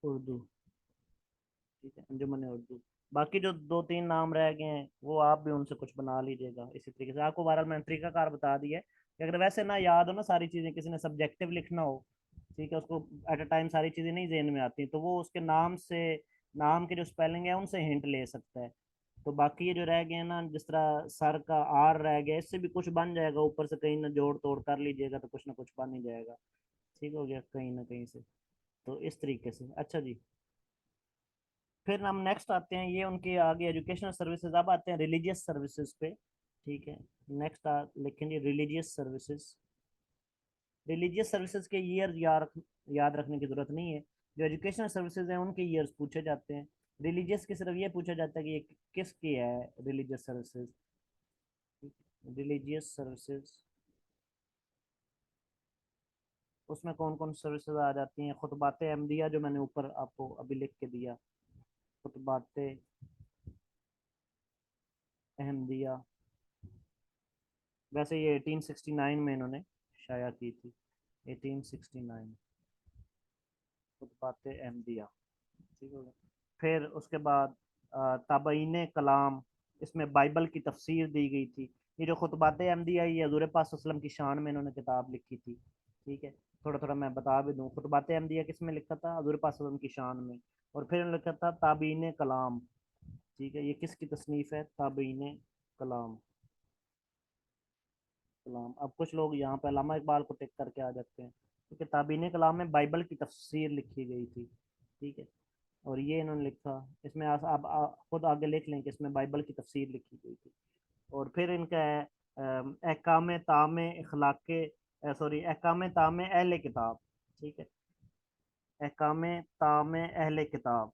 उर्दू। ठीक है, अंजुमन उर्दू। बाकी जो दो तीन नाम रह गए हैं, वो आप भी उनसे कुछ बना लीजिएगा इसी तरीके से। आपको बहरहाल मैंने तरीकाकार बता दिया है कि अगर वैसे ना याद हो ना सारी चीज़ें, किसी ने सब्जेक्टिव लिखना हो, ठीक है, उसको एट अ टाइम सारी चीज़ें नहीं जेहन में आती, तो वो उसके नाम से, नाम के जो स्पेलिंग है उनसे हिंट ले सकता है। तो बाकी ये जो रह गए हैं ना, जिस तरह सर का आर रह गया, इससे भी कुछ बन जाएगा, ऊपर से कहीं ना जोड़ तोड़ कर लीजिएगा तो कुछ ना कुछ बन ही जाएगा। ठीक हो गया कहीं ना कहीं से। तो इस तरीके से, अच्छा जी। फिर हम नेक्स्ट आते हैं, ये उनके आगे एजुकेशनल सर्विसेज। अब आते हैं रिलीजियस सर्विसेज पे। ठीक है। नेक्स्ट लिखेंगे रिलीजियस सर्विसेज। रिलीजियस सर्विसेज के ईयर याद रखने की जरूरत नहीं है। जो एजुकेशनल सर्विसेज हैं उनके ईयर्स पूछे जाते हैं। रिलीजियस की सिर्फ ये पूछा जाता है कि ये किसकी है, रिलीजियस सर्विसेज। रिलीजियस सर्विसेज, उसमें कौन कौन सर्विसेज आ जाती हैं। खुतबात अहमदिया, जो मैंने ऊपर आपको अभी लिख के दिया, खुतबात अहमदिया। वैसे ये 1869 में इन्होंने शाया की थी, 1869, खुतबात अहमदिया। ठीक हो गया। फिर उसके बाद ताबईन कलाम, इसमें बाइबल की तफसीर दी गई थी। ये जो खुतबात अहमदिया, ये हज़ूर पाक सल्लल्लाहु अलैहि वसल्लम की शान में इन्होंने किताब लिखी थी। ठीक है। थोड़ा थोड़ा मैं बता भी दूँ, खुतबात अहमदिया किस में लिखा था, हज़ूर पाक सल्लल्लाहु अलैहि वसल्लम की शान में। और फिर इन्होंने लिखा था ताबीन कलाम। ठीक है, ये किसकी तसनीफ़ है, ताबीन कलाम। कलाम। अब कुछ लोग यहाँ पे अल्लामा इकबाल को टिक करके आ जाते हैं, क्योंकि ताबीन कलाम में बाइबल की तफसीर लिखी गई थी। ठीक है। और ये इन्होंने लिखा, इसमें आप खुद आगे लिख लें कि इसमें बाइबल की तफसीर लिखी गई थी। और फिर इनका है अहकाम ताम इखलाक, सॉरी, अहकाम ताम अहले किताब। ठीक है, अहकाम ताम अहले किताब।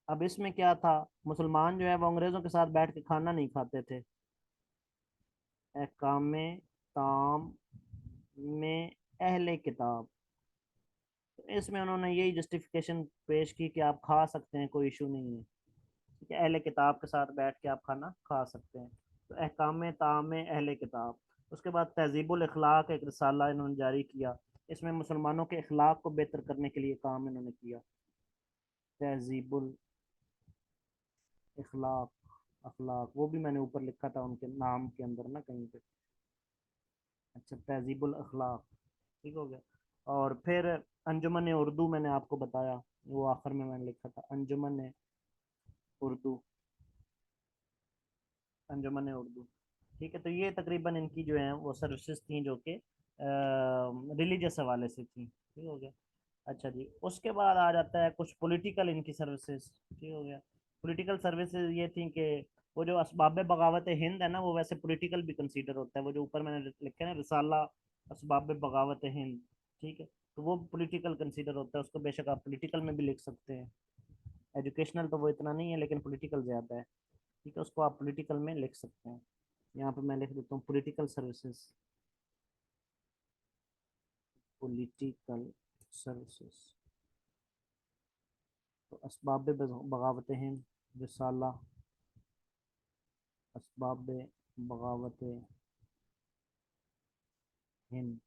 अब इसमें क्या था, मुसलमान जो है वो अंग्रेज़ों के साथ बैठ के खाना नहीं खाते थे। अहकाम ताम में अहले किताब, इसमें उन्होंने यही जस्टिफिकेशन पेश की कि आप खा सकते हैं, कोई इशू नहीं है। ठीक है, अहले किताब के साथ बैठ के आप खाना खा सकते हैं। तो अहकाम ताम अहले किताब। उसके बाद तहजीबुल अखलाक एक रिसाला इन्होंने जारी किया। इसमें मुसलमानों के अखलाक को बेहतर करने के लिए काम इन्होंने किया। तहजीबुल अखलाक, अखलाक वो भी मैंने ऊपर लिखा था उनके नाम के अंदर ना कहीं पे। अच्छा, तहजीबुल अखलाक, ठीक हो गया। और फिर अंजुमन उर्दू मैंने आपको बताया, वो आखिर में मैंने लिखा था अंजुमन उर्दू, अंजुमन उर्दू। ठीक है, तो ये तकरीबन इनकी जो है वो सर्विसेज थी जो कि रिलीजियस हवाले से थी, ठीक हो गया। अच्छा जी, उसके बाद आ जाता है कुछ पॉलिटिकल इनकी सर्विसेज, ठीक हो गया। पॉलिटिकल सर्विसेज ये थी कि वो जो असबाब बगावत हिंद है ना, वो वैसे पॉलिटिकल भी कंसीडर होता है, वो जो ऊपर मैंने लिखा है ना रिसाला असबाब बगावत हिंद, ठीक है, तो वो पॉलिटिकल कंसीडर होता है, उसको बेशक आप पॉलिटिकल में भी लिख सकते हैं। एजुकेशनल तो वो इतना नहीं है, लेकिन पॉलिटिकल ज़्यादा है, ठीक है, उसको आप पॉलिटिकल में लिख सकते हैं। यहाँ पे मैं लिख देता हूँ पॉलिटिकल सर्विसेज, पॉलिटिकल सर्विसेज। तो असबाब बगावत हिंद, रिसाला असबाब बगावत हिंद।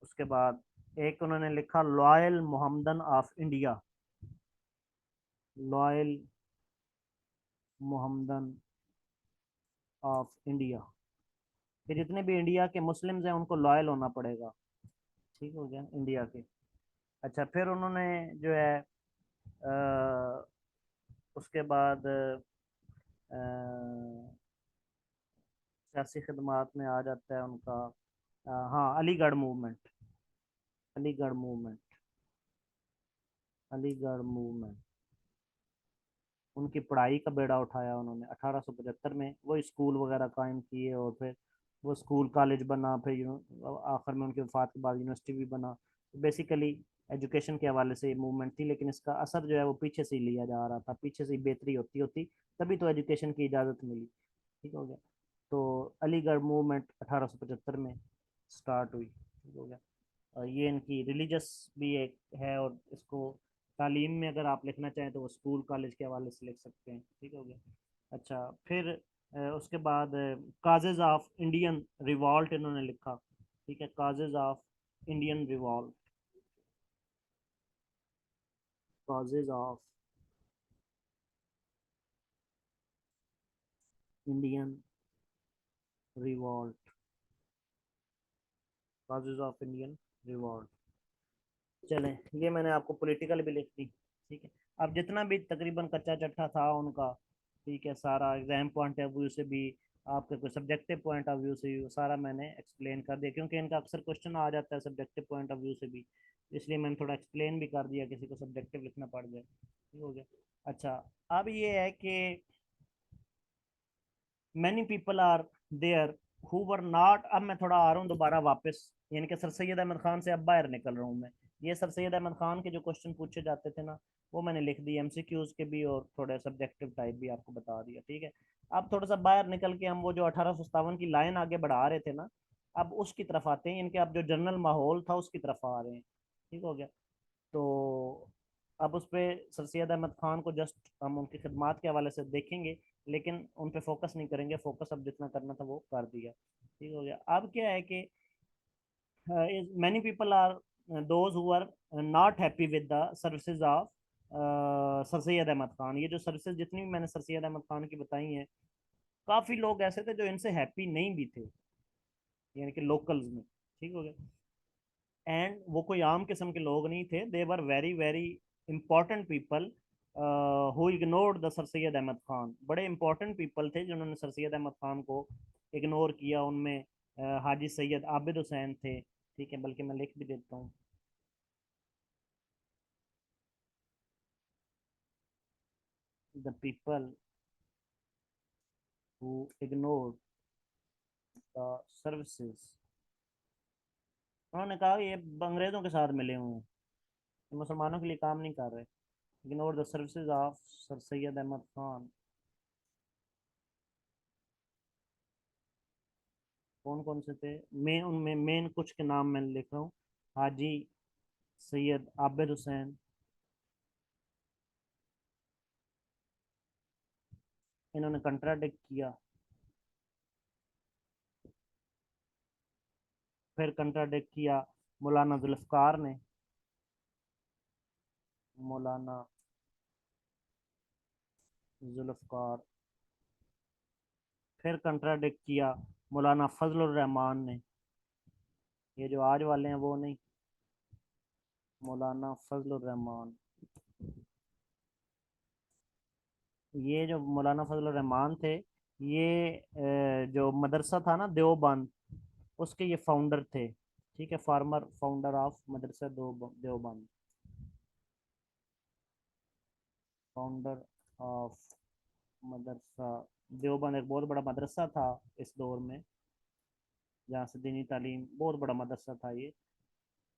उसके बाद एक उन्होंने लिखा loyal Mohammedan of India, loyal Mohammedan of India, कि जितने भी इंडिया के मुस्लिम्स हैं उनको लॉयल होना पड़ेगा, ठीक हो गया, इंडिया के। अच्छा, फिर उन्होंने जो है उसके बाद सियासी खदमात में आ जाता है उनका हाँ, Aligarh movement, Aligarh movement, Aligarh movement. उनकी पढ़ाई का बेड़ा उठाया उन्होंने 1875 में, वो स्कूल वगैरह कायम किए, और फिर वो स्कूल कॉलेज बना, फिर आखिर में उनके वफात के बाद यूनिवर्सिटी भी बना। बेसिकली एजुकेशन के हवाले से ये मूवमेंट थी, लेकिन इसका असर जो है वो पीछे से ही लिया जा रहा था, पीछे से ही बेहतरी होती होती तभी तो एजुकेशन की इजाज़त मिली, ठीक हो गया। तो अलीगढ़ मूवमेंट 1875 में स्टार्ट हुई, ठीक हो गया। और ये इनकी रिलीजियस भी एक है, और इसको तालीम में अगर आप लिखना चाहें तो वो स्कूल कॉलेज के हवाले से लिख सकते हैं, ठीक हो गया। अच्छा, फिर उसके बाद काजेज ऑफ इंडियन रिवॉल्ट इन्होंने लिखा, ठीक है, causes of Indian revolt, causes of Indian revolt, causes of Indian revolt. चलें, ये मैंने आपको पॉलिटिकल भी लिख दी, ठीक है। अब जितना भी तकरीबन कच्चा चट्टा था उनका, ठीक है, सारा एग्जाम पॉइंट ऑफ व्यू से भी, आपके कोई सब्जेक्टिव पॉइंट ऑफ व्यू से भी, वो सारा मैंने एक्सप्लेन कर दिया, क्योंकि इनका अक्सर क्वेश्चन आ जाता है सब्जेक्टिव पॉइंट ऑफ व्यू से भी, इसलिए मैंने थोड़ा एक्सप्लेन भी कर दिया, किसी को सब्जेक्टिव लिखना पड़ जाए, ठीक हो गया। अच्छा, अब ये है कि many people are there who were not, अब मैं थोड़ा आ रहा हूँ दोबारा वापस, यानी कि सर सैयद अहमद खान से अब बाहर निकल रहा हूँ मैं। ये सर सैयद अहमद खान के जो क्वेश्चन पूछे जाते थे ना, वो मैंने लिख दिए, एमसीक्यूज के भी और थोड़े सब्जेक्टिव टाइप भी आपको बता दिया, ठीक है। अब थोड़ा सा बाहर निकल के हम वो जो 1857 की लाइन आगे बढ़ा रहे थे ना, अब उसकी तरफ आते हैं, इनके अब जो जनरल माहौल था उसकी तरफ आ रहे हैं, ठीक हो गया। तो अब उस पर सर सैयद अहमद खान को जस्ट हम उनकी खिदमात के हवाले से देखेंगे, लेकिन उन पे फोकस नहीं करेंगे, फोकस अब जितना करना था वो कर दिया, ठीक हो गया। अब क्या है कि many people are those who are not happy with the services of Sir Syed Ahmad Khan. ये जो सर्विसेज जितनी भी मैंने सर सैयद अहमद खान की बताई हैं, काफ़ी लोग ऐसे थे जो इनसे हैप्पी नहीं भी थे, यानी कि लोकल्स में, ठीक हो गया। एंड वो कोई आम किस्म के लोग नहीं थे, they were very very important people who ignored the sir Syed Ahmad Khan. बड़े इंपॉर्टेंट पीपल थे जिन्होंने सर सैयद अहमद खान को इग्नोर किया। उनमें हाजी सैयद आबिद हुसैन थे, ठीक है, बल्कि मैं लिख भी देता हूँ, the people who ignored the services. उन्होंने कहा ये अंग्रेजों के साथ मिले हुए हैं, ये मुसलमानों के लिए काम नहीं कर रहे। Ignore the services of Sir Syed Ahmad Khan. कौन कौन से थे, मैं उनमें मेन कुछ के नाम मैं लिख रहा हूँ। हाजी सैयद आबिद हुसैन, इन्होंने कंट्राडिक्ट किया, फिर कंट्राडिक्ट किया मौलाना जुल्फकार ने, मौलाना जुल्फकार। फिर कंट्राडिक्ट किया मौलाना फजलुर रहमान ने, ये जो आज वाले हैं वो नहीं, मौलाना फजलुर रहमान। ये जो मौलाना फजलुर रहमान थे, ये जो मदरसा था ना देवबंद, उसके ये फाउंडर थे। ठीक है, फार्मर फाउंडर ऑफ मदरसा देवबंद, फाउंडर ऑफ मदरसा देवबंद। एक बहुत बड़ा मदरसा था इस दौर में, जहाँ से दीनी तालीम, बहुत बड़ा मदरसा था ये।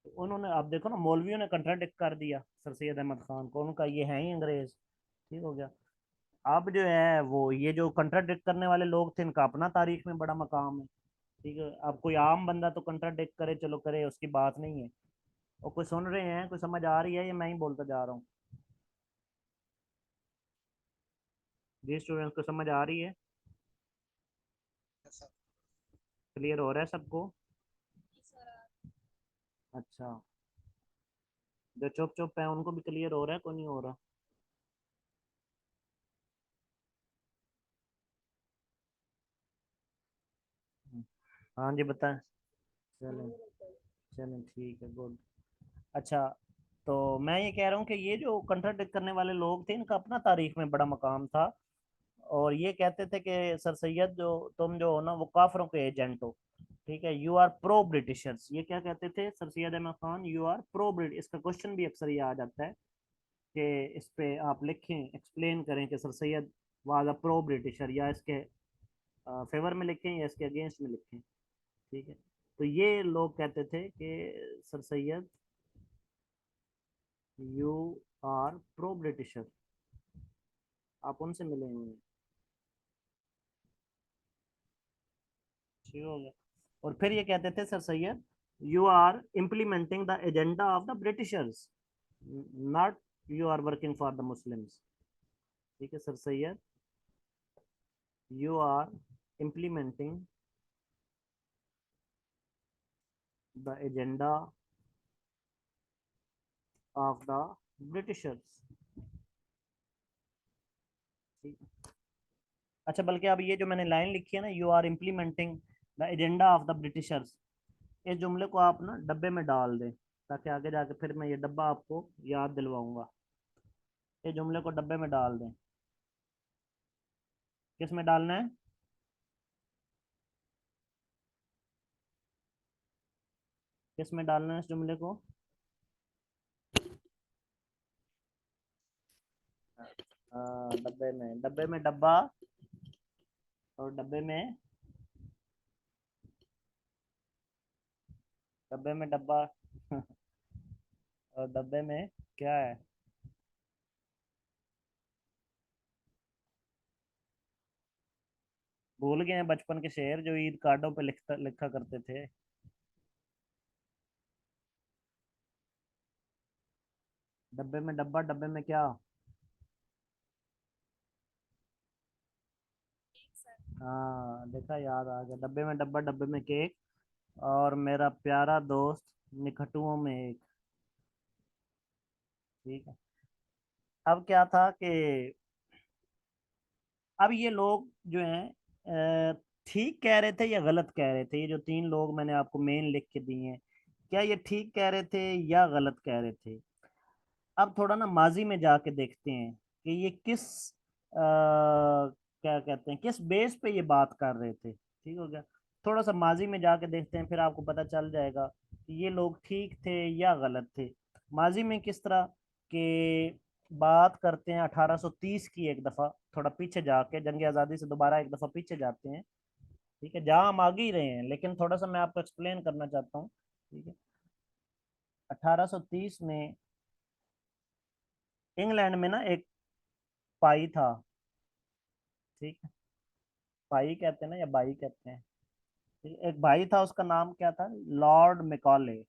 तो उन्होंने, आप देखो ना, मौलवियों ने कंट्राडिक्ट कर दिया सर सैयद अहमद खान को, उनका ये है ही अंग्रेज। ठीक हो गया। अब जो है वो ये जो कंट्राडिक्ट करने वाले लोग थे, इनका अपना तारीख में बड़ा मकाम है। ठीक है, अब कोई आम बंदा तो कंट्राडिक्ट करे, चलो करे, उसकी बात नहीं है। और कोई सुन रहे हैं, कोई समझ आ रही है, ये मैं ही बोलता जा रहा हूँ? जी स्टूडेंट्स को समझ आ रही है? क्लियर हो रहा है सबको? अच्छा, जो चुप चुप है उनको भी क्लियर हो रहा है, को नहीं हो रहा? हाँ जी, बताएं। चलें, चलें, ठीक है, गुड। अच्छा, तो मैं ये कह रहा हूँ कि ये जो कंट्राडिक्ट करने वाले लोग थे, इनका अपना तारीख में बड़ा मकाम था। और ये कहते थे कि सर सैयद, जो तुम जो हो ना, वो काफरों के एजेंट हो। ठीक है, यू आर प्रो ब्रिटिशर्स, ये क्या कहते थे Sir Syed Ahmad Khan, you are pro British. इसका क्वेश्चन भी अक्सर ये आ जाता है कि इस पे आप लिखें, एक्सप्लेन करें कि Sir Syed was a pro britisher, या इसके फेवर में लिखें या इसके अगेंस्ट में लिखें। ठीक है, तो ये लोग कहते थे कि Sir Syed, you are pro Britisher, आप उनसे मिले हुए हैं। ठीक हो गया। और फिर ये कहते थे Sir Syed, you are implementing the agenda of the Britishers, not you are working for the Muslims. ठीक है Sir Syed, you are implementing the agenda of the Britishers. ठीक है। अच्छा, बल्कि अब ये जो मैंने लाइन लिखी है ना, you are implementing the agenda of the Britishers, इस जुमले को आप ना डब्बे में डाल दें, ताकि आगे जाके फिर मैं ये डब्बा आपको याद दिलवाऊंगा। ये जुमले को डब्बे में डाल दें। किस में डालना है? किस में डालना है इस जुमले को? डब्बे में, डब्बे में डब्बा, और डब्बे में, डब्बे में डब्बा और डब्बे में क्या है? भूल गए हैं बचपन के शेर जो ईद कार्डों पे लिखता लिखा करते थे? डब्बे में डब्बा, डब्बे में क्या? हाँ देखा, याद आ गया। डब्बे में डब्बा, डब्बे में केक, और मेरा प्यारा दोस्त निकटुओं में एक। ठीक है। अब क्या था कि अब ये लोग जो हैं ठीक कह रहे थे या गलत कह रहे थे? ये जो तीन लोग मैंने आपको मेन लिख के दिए हैं, क्या ये ठीक कह रहे थे या गलत कह रहे थे? अब थोड़ा ना माजी में जाके देखते हैं कि ये किस क्या कहते हैं, किस बेस पे ये बात कर रहे थे। ठीक हो गया। थोड़ा सा माजी में जाके देखते हैं, फिर आपको पता चल जाएगा कि ये लोग ठीक थे या गलत थे। माजी में किस तरह के बात करते हैं, 1830 की एक दफ़ा, थोड़ा पीछे जाके, जंग आज़ादी से दोबारा एक दफ़ा पीछे जाते हैं। ठीक है, जहाँ हम आगे ही रहे हैं, लेकिन थोड़ा सा मैं आपको एक्सप्लेन करना चाहता हूँ। ठीक है, 1830 में इंग्लैंड में ना एक पाई था। ठीक है, पाई कहते हैं ना, या बाई कहते हैं? ठीक है, एक भाई था, उसका नाम क्या था? Lord Macaulay.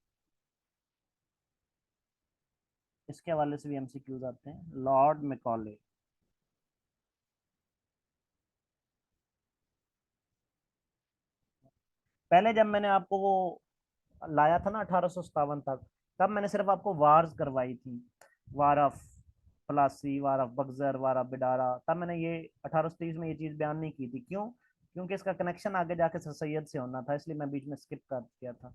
इसके हवाले से भी एमसीक्यूज आते हैं, लॉर्ड मैकॉले। पहले जब मैंने आपको वो लाया था ना 1857 तक, तब मैंने सिर्फ आपको वार्स करवाई थी, war of Plassey, war of Buxar, war of Bidara, तब मैंने ये 1830 में ये चीज बयान नहीं की थी। क्यों? क्योंकि इसका कनेक्शन आगे जाके सर सैयद से होना था, इसलिए मैं बीच में स्किप कर दिया था।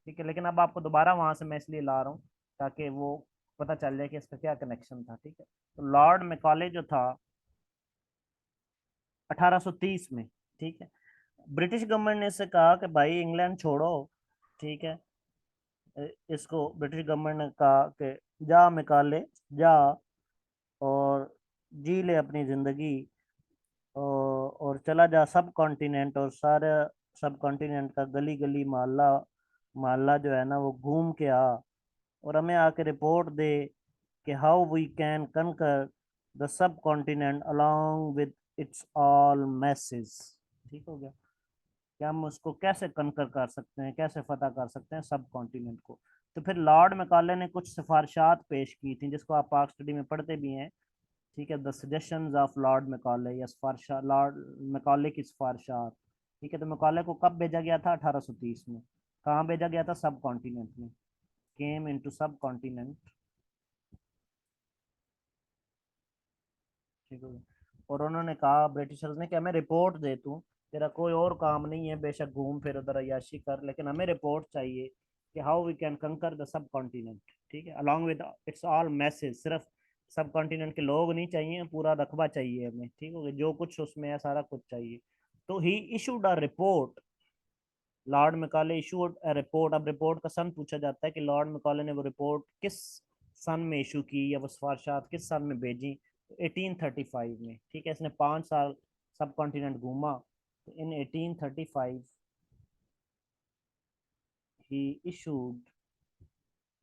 ठीक है, लेकिन अब आपको दोबारा वहां से मैं इसलिए ला रहा हूँ ताकि वो पता चल जाए कि इसका क्या कनेक्शन था। ठीक है, तो लॉर्ड मैकॉले जो था 1830 में, ठीक है, ब्रिटिश गवर्नमेंट ने इससे कहा कि भाई इंग्लैंड छोड़ो। ठीक है, इसको ब्रिटिश गवर्नमेंट ने कहा कि जा मैकाले, जा और जी ले अपनी जिंदगी, और चला जा सब कॉन्टिनेंट, और सारे सब कॉन्टिनेंट का गली गली मोहल्ला मोहल्ला जो है ना वो घूम के आ, और हमें आके रिपोर्ट दे कि how we can conquer the subcontinent along with its all message. ठीक हो गया, कि हम उसको कैसे कनकर कर सकते हैं, कैसे फतह कर सकते हैं सब कॉन्टिनेंट को। तो फिर लॉर्ड मैकाले ने कुछ सिफारिशात पेश की थी जिसको आप पाक स्टडी में पढ़ते भी हैं। ठीक है, the suggestions of Lord Macaulay, या सिफारिशा लॉर्ड मैकाले की सिफारिशात। ठीक है, तो मैकाले को कब भेजा गया था? 1830 में। कहाँ भेजा गया था? सब कॉन्टिनेंट में, केम इनटू सब कॉन्टिनेंट। ठीक है, और उन्होंने कहा ब्रिटिशर्स ने कि हमें रिपोर्ट दे तू, तेरा कोई और काम नहीं है, बेशक घूम फिर उधर अय्याशी कर, लेकिन हमें रिपोर्ट चाहिए कि हाउ वी कैन कंकर द सब कॉन्टिनेंट। ठीक है, along with its all message, सिर्फ सब कॉन्टिनेंट के लोग नहीं चाहिए, पूरा रकबा चाहिए हमें। ठीक हो गया, जो कुछ उसमें है सारा कुछ चाहिए। तो ही issued a report, Lord Macaulay issued a report. अब रिपोर्ट का सन पूछा जाता है कि लॉर्ड मैकाले ने वो रिपोर्ट किस सन में इशू की, या वो सिफारिशात किस सन में भेजी? 1835 में। ठीक है, इसने 5 साल सब कॉन्टिनेंट घूमा, तो इन 1835 ही इशूड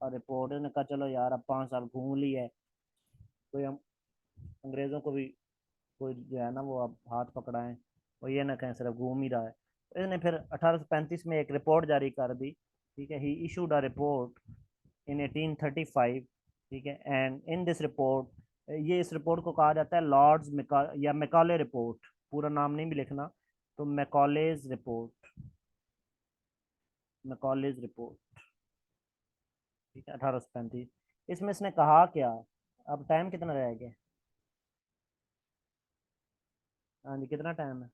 और रिपोर्ट ने कहा चलो यार अब 5 साल घूम ली है, कोई हम अंग्रेजों को भी कोई जो है ना वो अब हाथ पकड़ाएं, और ये ना कहें सिर्फ घूम ही रहा है। तो इसने फिर 1835 में एक रिपोर्ट जारी कर दी। ठीक है, ही इशूड अ रिपोर्ट इन 1835। ठीक है, एंड इन दिस रिपोर्ट, ये इस रिपोर्ट को कहा जाता है लॉर्ड्स या मैकाले रिपोर्ट, पूरा नाम नहीं भी लिखना, तो मैकॉलेज रिपोर्ट, मैकॉलेज रिपोर्ट। ठीक है, 1835। इसमें इसने कहा क्या? अब टाइम कितना रह गया? हाँ जी, कितना टाइम है?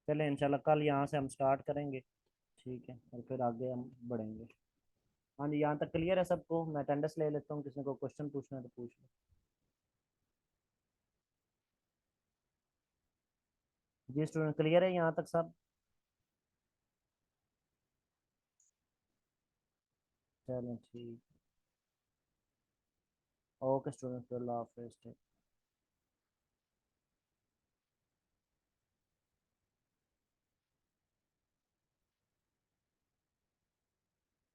चले इंशाल्लाह कल यहाँ से हम स्टार्ट करेंगे। ठीक है, और फिर आगे हम बढ़ेंगे। हाँ जी, यहाँ तक क्लियर है सबको? मैं अटेंडेंस ले लेता हूँ, किसी को क्वेश्चन पूछना है तो पूछ लो। जी स्टूडेंट, क्लियर है यहाँ तक सब? चलें ठीक। ओके स्टूडेंट, अल्लाह हाफिज़।